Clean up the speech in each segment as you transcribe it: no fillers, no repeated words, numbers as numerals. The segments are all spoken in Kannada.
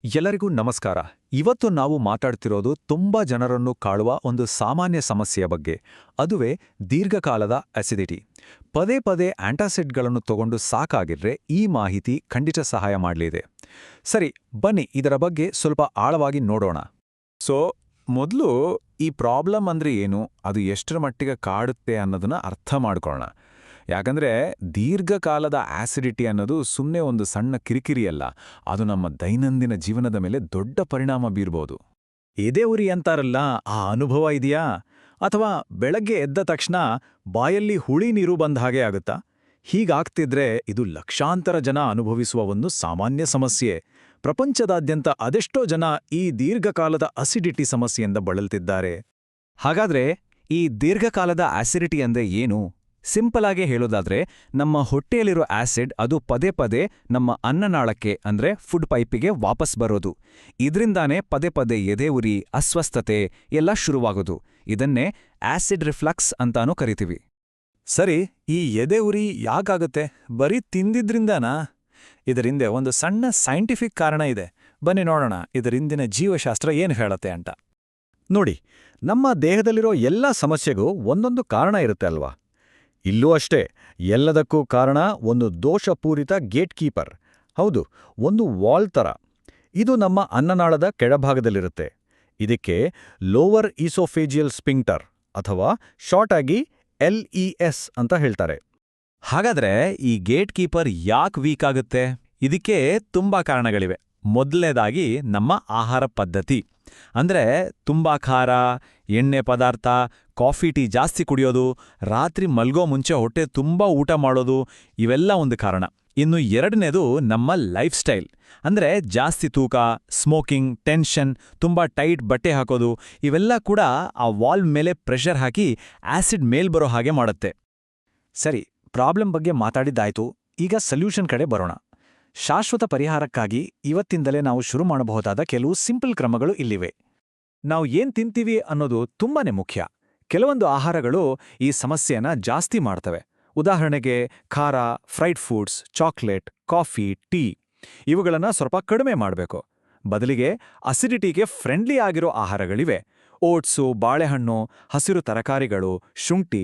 ಎಲ್ಲರಿಗೂ ನಮಸ್ಕಾರ. ಇವತ್ತು ನಾವು ಮಾತಾಡ್ತಿರೋದು ತುಂಬಾ ಜನರನ್ನು ಕಾಡುವ ಒಂದು ಸಾಮಾನ್ಯ ಸಮಸ್ಯೆಯ ಬಗ್ಗೆ. ಅದುವೇ ದೀರ್ಘಕಾಲದ ಅಸಿಡಿಟಿ. ಪದೇ ಪದೇ ಆಂಟಾಸಿಡ್ಗಳನ್ನು ತಗೊಂಡು ಸಾಕಾಗಿದ್ರೆ ಈ ಮಾಹಿತಿ ಖಂಡಿತ ಸಹಾಯ ಮಾಡಲಿದೆ. ಸರಿ, ಬನ್ನಿ ಇದರ ಬಗ್ಗೆ ಸ್ವಲ್ಪ ಆಳವಾಗಿ ನೋಡೋಣ. ಮೊದಲು ಈ ಪ್ರಾಬ್ಲಮ್ ಅಂದ್ರೆ ಏನು, ಅದು ಎಷ್ಟರ ಮಟ್ಟಿಗೆ ಕಾಡುತ್ತೆ ಅನ್ನೋದನ್ನ ಅರ್ಥ ಮಾಡ್ಕೊಳ್ಳೋಣ. ಯಾಕಂದ್ರೆ ದೀರ್ಘಕಾಲದ ಆಸಿಡಿಟಿ ಅನ್ನೋದು ಸುಮ್ಮನೆ ಒಂದು ಸಣ್ಣ ಕಿರಿಕಿರಿಯಲ್ಲ, ಅದು ನಮ್ಮ ದೈನಂದಿನ ಜೀವನದ ಮೇಲೆ ದೊಡ್ಡ ಪರಿಣಾಮ ಬೀರ್ಬೋದು. ಎದೆ ಉರಿ ಅಂತಾರಲ್ಲ, ಆ ಅನುಭವ ಇದೆಯಾ? ಅಥವಾ ಬೆಳಗ್ಗೆ ಎದ್ದ ತಕ್ಷಣ ಬಾಯಲ್ಲಿ ಹುಳಿ ನೀರು ಬಂದ ಹಾಗೆ ಆಗುತ್ತಾ? ಹೀಗಾಗ್ತಿದ್ರೆ ಇದು ಲಕ್ಷಾಂತರ ಜನ ಅನುಭವಿಸುವ ಒಂದು ಸಾಮಾನ್ಯ ಸಮಸ್ಯೆ. ಪ್ರಪಂಚದಾದ್ಯಂತ ಅದೆಷ್ಟೋ ಜನ ಈ ದೀರ್ಘಕಾಲದ ಅಸಿಡಿಟಿ ಸಮಸ್ಯೆಯಿಂದ ಬಳಲ್ತಿದ್ದಾರೆ. ಹಾಗಾದ್ರೆ ಈ ದೀರ್ಘಕಾಲದ ಆಸಿಡಿಟಿ ಅಂದ್ರೆ ಏನು? ಸಿಂಪಲ್ ಆಗಿ ಹೇಳೋದಾದ್ರೆ, ನಮ್ಮ ಹೊಟ್ಟೆಯಲ್ಲಿರೋ ಆಸಿಡ್ ಅದು ಪದೇ ಪದೇ ನಮ್ಮ ಅನ್ನನಾಳಕ್ಕೆ ಅಂದ್ರೆ ಫುಡ್ ಪೈಪಿಗೆ ವಾಪಸ್ ಬರೋದು. ಇದ್ರಿಂದಾನೇ ಪದೇ ಪದೇ ಎದೆ ಉರಿ, ಅಸ್ವಸ್ಥತೆ ಎಲ್ಲ ಶುರುವಾಗೋದು. ಇದನ್ನೇ ಆಸಿಡ್ ರಿಫ್ಲಕ್ಸ್ ಅಂತಾನೂ ಕರಿತೀವಿ. ಸರಿ, ಈ ಎದೆ ಉರಿ ಯಾಕಾಗುತ್ತೆ? ಬರೀ ತಿಂದಿದ್ರಿಂದನಾ? ಇದರಿಂದ ಒಂದು ಸಣ್ಣ ಸೈಂಟಿಫಿಕ್ ಕಾರಣ ಇದೆ. ಬನ್ನಿ ನೋಡೋಣ ಇದರಿಂದಿನ ಜೀವಶಾಸ್ತ್ರ ಏನು ಹೇಳತ್ತೆ ಅಂತ. ನೋಡಿ, ನಮ್ಮ ದೇಹದಲ್ಲಿರೋ ಎಲ್ಲ ಸಮಸ್ಯೆಗೂ ಒಂದೊಂದು ಕಾರಣ ಇರುತ್ತೆ ಅಲ್ವಾ? ಇಲ್ಲೂ ಅಷ್ಟೇ, ಎಲ್ಲದಕ್ಕೂ ಕಾರಣ ಒಂದು ದೋಷಪೂರಿತ ಗೇಟ್ ಕೀಪರ್. ಹೌದು, ಒಂದು ವಾಲ್ ಥರ. ಇದು ನಮ್ಮ ಅನ್ನನಾಳದ ಕೆಳಭಾಗದಲ್ಲಿರುತ್ತೆ. ಇದಕ್ಕೆ ಲೋವರ್ ಈಸೋಫೇಜಿಯಲ್ ಸ್ಪಿಂಕ್ಟರ್ ಅಥವಾ ಶಾರ್ಟ್ ಆಗಿ LES ಅಂತ ಹೇಳ್ತಾರೆ. ಹಾಗಾದ್ರೆ ಈ ಗೇಟ್ ಕೀಪರ್ ಯಾಕೆ ವೀಕ್ ಆಗುತ್ತೆ? ಇದಕ್ಕೆ ತುಂಬಾ ಕಾರಣಗಳಿವೆ. ಮೊದಲನೇದಾಗಿ ನಮ್ಮ ಆಹಾರ ಪದ್ಧತಿ. ಅಂದ್ರೆ ತುಂಬಾ ಖಾರ, ಎಣ್ಣೆ ಪದಾರ್ಥ, ಕಾಫಿ ಟೀ ಜಾಸ್ತಿ ಕುಡಿಯೋದು, ರಾತ್ರಿ ಮಲ್ಗೋ ಮುಂಚೆ ಹೊಟ್ಟೆ ತುಂಬಾ ಊಟ ಮಾಡೋದು, ಇವೆಲ್ಲ ಒಂದು ಕಾರಣ. ಇನ್ನು ಎರಡನೇದು ನಮ್ಮ ಲೈಫ್ ಸ್ಟೈಲ್. ಅಂದ್ರೆ ಜಾಸ್ತಿ ತೂಕ, ಸ್ಮೋಕಿಂಗ್, ಟೆನ್ಷನ್, ತುಂಬಾ ಟೈಟ್ ಬಟ್ಟೆ ಹಾಕೋದು, ಇವೆಲ್ಲ ಕೂಡ ಆ ವಾಲ್ ಮೇಲೆ ಪ್ರೆಷರ್ ಹಾಕಿ ಆಸಿಡ್ ಮೇಲ್ಬರೋ ಹಾಗೆ ಮಾಡುತ್ತೆ. ಸರಿ, ಪ್ರಾಬ್ಲಮ್ ಬಗ್ಗೆ ಮಾತಾಡಿದ್ದಾಯ್ತು. ಈಗ ಸೊಲ್ಯೂಷನ್ ಕಡೆ ಬರೋಣ. ಶಾಶ್ವತ ಪರಿಹಾರಕ್ಕಾಗಿ ಇವತ್ತಿಂದಲೇ ನಾವು ಶುರು ಮಾಡಬಹುದಾದ ಕೆಲವು ಸಿಂಪಲ್ ಕ್ರಮಗಳು ಇಲ್ಲಿವೆ. ನಾವು ಏನ್ ತಿಂತೀವಿ ಅನ್ನೋದು ತುಂಬಾನೇ ಮುಖ್ಯ. ಕೆಲವೊಂದು ಆಹಾರಗಳು ಈ ಸಮಸ್ಯೆನ ಜಾಸ್ತಿ ಮಾಡ್ತವೆ. ಉದಾಹರಣೆಗೆ ಖಾರ, fried foods, chocolate, coffee, tea ಇವುಗಳನ್ನ ಸ್ವಲ್ಪ ಕಡಿಮೆ ಮಾಡಬೇಕು. ಬದಲಿಗೆ ಅಸಿಡಿಟಿಗೆ ಫ್ರೆಂಡ್ಲಿ ಆಗಿರೋ ಆಹಾರಗಳಿವೆ. ಓಟ್ಸು, ಬಾಳೆಹಣ್ಣು, ಹಸಿರು ತರಕಾರಿಗಳು, ಶುಂಠಿ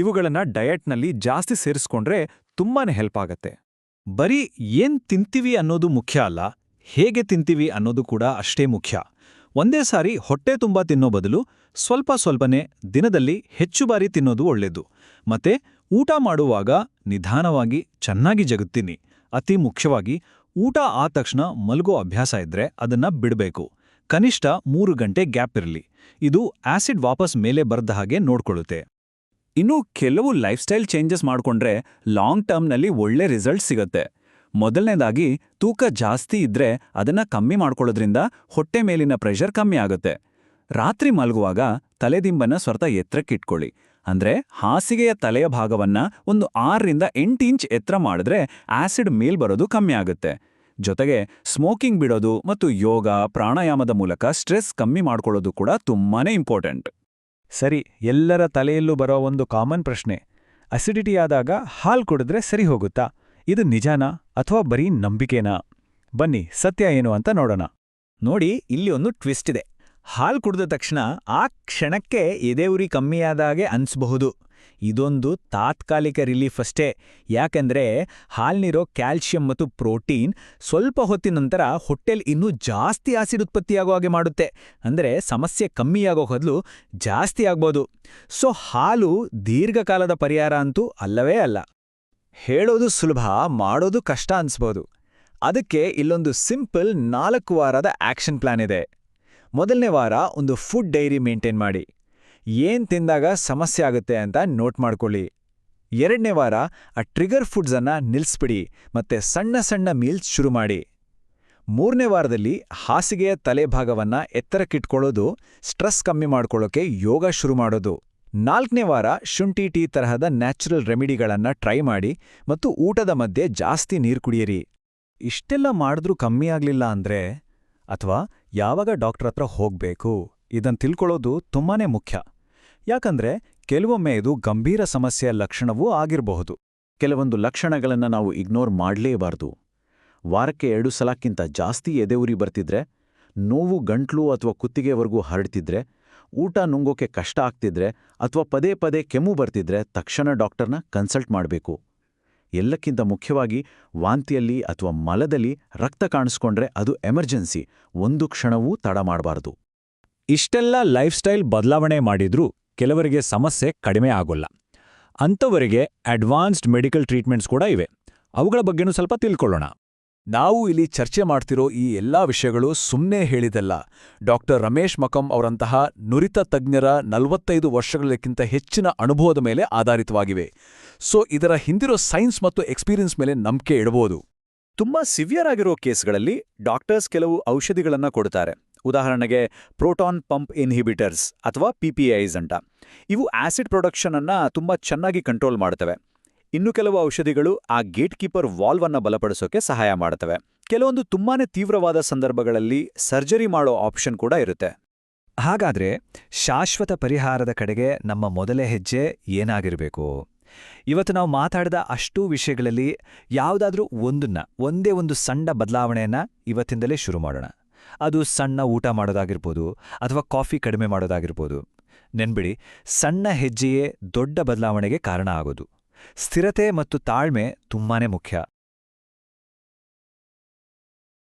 ಇವುಗಳನ್ನ ಡಯಟ್ನಲ್ಲಿ ಜಾಸ್ತಿ ಸೇರಿಸ್ಕೊಂಡ್ರೆ ತುಂಬಾನೇ ಹೆಲ್ಪ್ ಆಗತ್ತೆ. ಬರೀ ಏನ್ ತಿಂತೀವಿ ಅನ್ನೋದು ಮುಖ್ಯ ಅಲ್ಲ, ಹೇಗೆ ತಿಂತೀವಿ ಅನ್ನೋದು ಕೂಡ ಅಷ್ಟೇ ಮುಖ್ಯ. ಒಂದೇ ಸಾರಿ ಹೊಟ್ಟೆ ತುಂಬಾ ತಿನ್ನೋ ಬದಲು ಸ್ವಲ್ಪ ಸ್ವಲ್ಪನೇ ದಿನದಲ್ಲಿ ಹೆಚ್ಚು ಬಾರಿ ತಿನ್ನೋದು ಒಳ್ಳೆದ್ದು. ಮತ್ತೆ ಊಟ ಮಾಡುವಾಗ ನಿಧಾನವಾಗಿ ಚೆನ್ನಾಗಿ ಜಗುತ್ತೀನಿ. ಅತಿ ಮುಖ್ಯವಾಗಿ ಊಟ ಆದ ತಕ್ಷಣ ಮಲ್ಗೋ ಅಭ್ಯಾಸ ಇದ್ರೆ ಅದನ್ನ ಬಿಡಬೇಕು. ಕನಿಷ್ಠ 3 ಗಂಟೆ ಗ್ಯಾಪ್ ಇರಲಿ. ಇದು ಆಸಿಡ್ ವಾಪಸ್ ಮೇಲೆ ಬರದ ಹಾಗೆ ನೋಡ್ಕೊಳ್ಳುತ್ತೆ. ಇನ್ನು ಕೆಲವು ಲೈಫ್ ಸ್ಟೈಲ್ ಚೇಂಜಸ್ ಮಾಡ್ಕೊಂಡ್ರೆ ಲಾಂಗ್ ಟರ್ಮ್ನಲ್ಲಿ ಒಳ್ಳೆ ರಿಸಲ್ಟ್ ಸಿಗತ್ತೆ. ಮೊದಲನೇದಾಗಿ ತೂಕ ಜಾಸ್ತಿ ಇದ್ರೆ ಅದನ್ನ ಕಮ್ಮಿ ಮಾಡ್ಕೊಳ್ಳೋದ್ರಿಂದ ಹೊಟ್ಟೆ ಮೇಲಿನ ಪ್ರೆಷರ್ ಕಮ್ಮಿ ಆಗುತ್ತೆ. ರಾತ್ರಿ ಮಲಗುವಾಗ ತಲೆದಿಂಬನ್ನ ಸ್ವಲ್ಪ ಎತ್ತರಕ್ಕಿಟ್ಕೊಳ್ಳಿ. ಅಂದ್ರೆ ಹಾಸಿಗೆಯ ತಲೆಯ ಭಾಗವನ್ನ ಒಂದು 6ರಿಂದ 8 ಇಂಚ್ ಎತ್ತರ ಮಾಡಿದ್ರೆ ಆಸಿಡ್ ಮೇಲ್ಬರೋದು ಕಮ್ಮಿ ಆಗುತ್ತೆ. ಜೊತೆಗೆ ಸ್ಮೋಕಿಂಗ್ ಬಿಡೋದು ಮತ್ತು ಯೋಗ, ಪ್ರಾಣಾಯಾಮದ ಮೂಲಕ ಸ್ಟ್ರೆಸ್ ಕಮ್ಮಿ ಮಾಡ್ಕೊಳ್ಳೋದು ಕೂಡ ತುಂಬಾನೇ ಇಂಪಾರ್ಟೆಂಟ್. ಸರಿ, ಎಲ್ಲರ ತಲೆಯಲ್ಲೂ ಬರೋ ಒಂದು ಕಾಮನ್ ಪ್ರಶ್ನೆ: ಅಸಿಡಿಟಿ ಆದಾಗ ಹಾಲು ಕುಡಿದ್ರೆ ಸರಿ ಹೋಗುತ್ತಾ? ಇದು ನಿಜಾನಾ ಅಥವಾ ಬರೀ ನಂಬಿಕೆನಾ? ಬನ್ನಿ ಸತ್ಯ ಏನು ಅಂತ ನೋಡೋಣ. ನೋಡಿ, ಇಲ್ಲಿ ಒಂದು ಟ್ವಿಸ್ಟ್ ಇದೆ. ಹಾಲು ಕುಡಿದ ತಕ್ಷಣ ಆ ಕ್ಷಣಕ್ಕೆ ಎದೆ ಉರಿ ಕಮ್ಮಿಯಾದಾಗೆ ಅನ್ಸ್ಬಹುದು. ಇದೊಂದು ತಾತ್ಕಾಲಿಕ ರಿಲೀಫ್ ಅಷ್ಟೇ. ಯಾಕಂದ್ರೆ ಹಾಲ್ನಿರೋ ಕ್ಯಾಲ್ಶಿಯಂ ಮತ್ತು ಪ್ರೋಟೀನ್ ಸ್ವಲ್ಪ ಹೊತ್ತಿನ ನಂತರ ಹೊಟ್ಟೆಲ್ ಇನ್ನೂ ಜಾಸ್ತಿ ಆಸಿಡ್ ಉತ್ಪತ್ತಿಯಾಗೋ ಹಾಗೆ ಮಾಡುತ್ತೆ. ಅಂದ್ರೆ ಸಮಸ್ಯೆ ಕಮ್ಮಿಯಾಗೋ ಬದಲು ಜಾಸ್ತಿ ಆಗ್ಬೋದು. ಹಾಲು ದೀರ್ಘಕಾಲದ ಪರಿಹಾರ ಅಂತೂ ಅಲ್ಲವೇ ಅಲ್ಲ. ಹೇಳೋದು ಸುಲಭ, ಮಾಡೋದು ಕಷ್ಟ ಅನ್ಸ್ಬೋದು. ಅದಕ್ಕೆ ಇಲ್ಲೊಂದು ಸಿಂಪಲ್ 4 ವಾರದ ಆಕ್ಷನ್ ಪ್ಲಾನ್ ಇದೆ. ಮೊದಲನೇ ವಾರ ಒಂದು ಫುಡ್ ಡೈರಿ ಮೇಂಟೈನ್ ಮಾಡಿ. ಏನ್ ತಿಂದಾಗ ಸಮಸ್ಯೆ ಆಗುತ್ತೆ ಅಂತ ನೋಟ್ ಮಾಡ್ಕೊಳ್ಳಿ. 2ನೇ ವಾರ ಆ ಟ್ರಿಗರ್ ಫುಡ್ಸ್ ಅನ್ನ ನಿಲ್ಸ್ಬಿಡಿ ಮತ್ತೆ ಸಣ್ಣ ಸಣ್ಣ ಮೀಲ್ಸ್ ಶುರು ಮಾಡಿ. 3ನೇ ವಾರದಲ್ಲಿ ಹಾಸಿಗೆಯ ತಲೆಭಾಗವನ್ನ ಎತ್ತರಕ್ಕಿಟ್ಕೊಳ್ಳೋದು, ಸ್ಟ್ರೆಸ್ ಕಮ್ಮಿ ಮಾಡ್ಕೊಳ್ಳೋಕೆ ಯೋಗ ಶುರು ಮಾಡೋದು. 4ನೇ ವಾರ ಶುಂಠಿ ಟೀ ತರಹದ ನ್ಯಾಚುರಲ್ ರೆಮಿಡಿಗಳನ್ನ ಟ್ರೈ ಮಾಡಿ ಮತ್ತು ಊಟದ ಮಧ್ಯೆ ಜಾಸ್ತಿ ನೀರು ಕುಡಿಯಿರಿ. ಇಷ್ಟೆಲ್ಲ ಮಾಡಿದ್ರೂ ಕಮ್ಮಿ ಆಗ್ಲಿಲ್ಲ ಅಂದ್ರೆ ಅಥವಾ ಯಾವಾಗ ಡಾಕ್ಟರ್ ಹತ್ರ ಹೋಗ್ಬೇಕು ಇದನ್ ತಿಳ್ಕೊಳ್ಳೋದು ತುಂಬಾನೇ ಮುಖ್ಯ. ಯಾಕಂದ್ರೆ ಕೆಲವೊಮ್ಮೆ ಇದು ಗಂಭೀರ ಸಮಸ್ಯೆಯ ಲಕ್ಷಣವೂ ಆಗಿರಬಹುದು. ಕೆಲವೊಂದು ಲಕ್ಷಣಗಳನ್ನ ನಾವು ಇಗ್ನೋರ್ ಮಾಡಲೇಬಾರ್ದು. ವಾರಕ್ಕೆ 2 ಸಲಕ್ಕಿಂತ ಜಾಸ್ತಿ ಎದೆಯುರಿ ಬರ್ತಿದ್ರೆ, ನೋವು ಗಂಟ್ಲು ಅಥವಾ ಕುತ್ತಿಗೆವರೆಗೂ ಹರಡ್ತಿದ್ರೆ, ಊಟ ನುಂಗೋಕೆ ಕಷ್ಟ ಆಗ್ತಿದ್ರೆ ಅಥವಾ ಪದೇ ಪದೇ ಕೆಮ್ಮು ಬರ್ತಿದ್ರೆ ತಕ್ಷಣ ಡಾಕ್ಟರ್ನ ಕನ್ಸಲ್ಟ್ ಮಾಡಬೇಕು. ಎಲ್ಲಕ್ಕಿಂತ ಮುಖ್ಯವಾಗಿ ವಾಂತಿಯಲ್ಲಿ ಅಥವಾ ಮಲದಲ್ಲಿ ರಕ್ತ ಕಾಣಿಸ್ಕೊಂಡ್ರೆ ಅದು ಎಮರ್ಜೆನ್ಸಿ, ಒಂದು ಕ್ಷಣವೂ ತಡ ಮಾಡಬಾರದು. ಇಷ್ಟೆಲ್ಲ ಲೈಫ್ ಸ್ಟೈಲ್ ಬದಲಾವಣೆ ಮಾಡಿದ್ರೂ ಕೆಲವರಿಗೆ ಸಮಸ್ಯೆ ಕಡಿಮೆ ಆಗೋಲ್ಲ. ಅಂಥವರಿಗೆ ಅಡ್ವಾನ್ಸ್ಡ್ ಮೆಡಿಕಲ್ ಟ್ರೀಟ್ಮೆಂಟ್ಸ್ ಕೂಡ ಇವೆ. ಅವುಗಳ ಬಗ್ಗೆನೂ ಸ್ವಲ್ಪ ತಿಳ್ಕೊಳ್ಳೋಣ. ನಾವು ಇಲ್ಲಿ ಚರ್ಚೆ ಮಾಡ್ತಿರೋ ಈ ಎಲ್ಲಾ ವಿಷಯಗಳು ಸುಮ್ಮನೆ ಹೇಳಿದಲ್ಲ. ಡಾಕ್ಟರ್ ರಮೇಶ್ ಮಕಂ ಅವರಂತಹ ನುರಿತ ತಜ್ಞರ 45 ವರ್ಷಗಳಕ್ಕಿಂತ ಹೆಚ್ಚಿನ ಅನುಭವದ ಮೇಲೆ ಆಧಾರಿತವಾಗಿವೆ. ಸೊ ಇದರ ಹಿಂದಿರೋ ಸೈನ್ಸ್ ಮತ್ತು ಎಕ್ಸ್ಪೀರಿಯನ್ಸ್ ಮೇಲೆ ನಂಬಿಕೆ ಇಡಬಹುದು. ತುಂಬಾ ಸಿವಿಯರ್ ಆಗಿರೋ ಕೇಸ್ಗಳಲ್ಲಿ ಡಾಕ್ಟರ್ಸ್ ಕೆಲವು ಔಷಧಿಗಳನ್ನ ಕೊಡ್ತಾರೆ. ಉದಾಹರಣೆಗೆ ಪ್ರೋಟಾನ್ ಪಂಪ್ ಇನ್ಹಿಬಿಟರ್ಸ್ ಅಥವಾ PPIs ಅಂತ. ಇವು ಆಸಿಡ್ ಪ್ರೊಡಕ್ಷನ್ ಅನ್ನ ತುಂಬಾ ಚೆನ್ನಾಗಿ ಕಂಟ್ರೋಲ್ ಮಾಡ್ತವೆ. ಇನ್ನು ಕೆಲವು ಔಷಧಿಗಳು ಆ ಗೇಟ್ ಕೀಪರ್ ವಾಲ್ವ್ ಅನ್ನ ಬಲಪಡಿಸೋಕೆ ಸಹಾಯ ಮಾಡ್ತವೆ. ಕೆಲವೊಂದು ತುಂಬಾನೇ ತೀವ್ರವಾದ ಸಂದರ್ಭಗಳಲ್ಲಿ ಸರ್ಜರಿ ಮಾಡೋ ಆಪ್ಷನ್ ಕೂಡ ಇರುತ್ತೆ. ಹಾಗಾದ್ರೆ ಶಾಶ್ವತ ಪರಿಹಾರದ ಕಡೆಗೆ ನಮ್ಮ ಮೊದಲೇ ಹೆಜ್ಜೆ ಏನಾಗಿರಬೇಕು? ಇವತ್ತು ನಾವು ಮಾತಾಡಿದ ಅಷ್ಟೂ ವಿಷಯಗಳಲ್ಲಿ ಯಾವುದಾದ್ರೂ ಒಂದೇ ಒಂದು ಸಣ್ಣ ಬದಲಾವಣೆಯನ್ನ ಇವತ್ತಿಂದಲೇ ಶುರು ಮಾಡೋಣ. ಅದು ಸಣ್ಣ ಊಟ ಮಾಡೋದಾಗಿರ್ಬೋದು ಅಥವಾ ಕಾಫಿ ಕಡಿಮೆ ಮಾಡೋದಾಗಿರ್ಬೋದು. ನೆನ್ಬಿಡಿ, ಸಣ್ಣ ಹೆಜ್ಜೆಯೇ ದೊಡ್ಡ ಬದಲಾವಣೆಗೆ ಕಾರಣ ಆಗೋದು. ಸ್ಥಿರತೆ ಮತ್ತು ತಾಳ್ಮೆ ತುಂಬಾನೇ ಮುಖ್ಯ.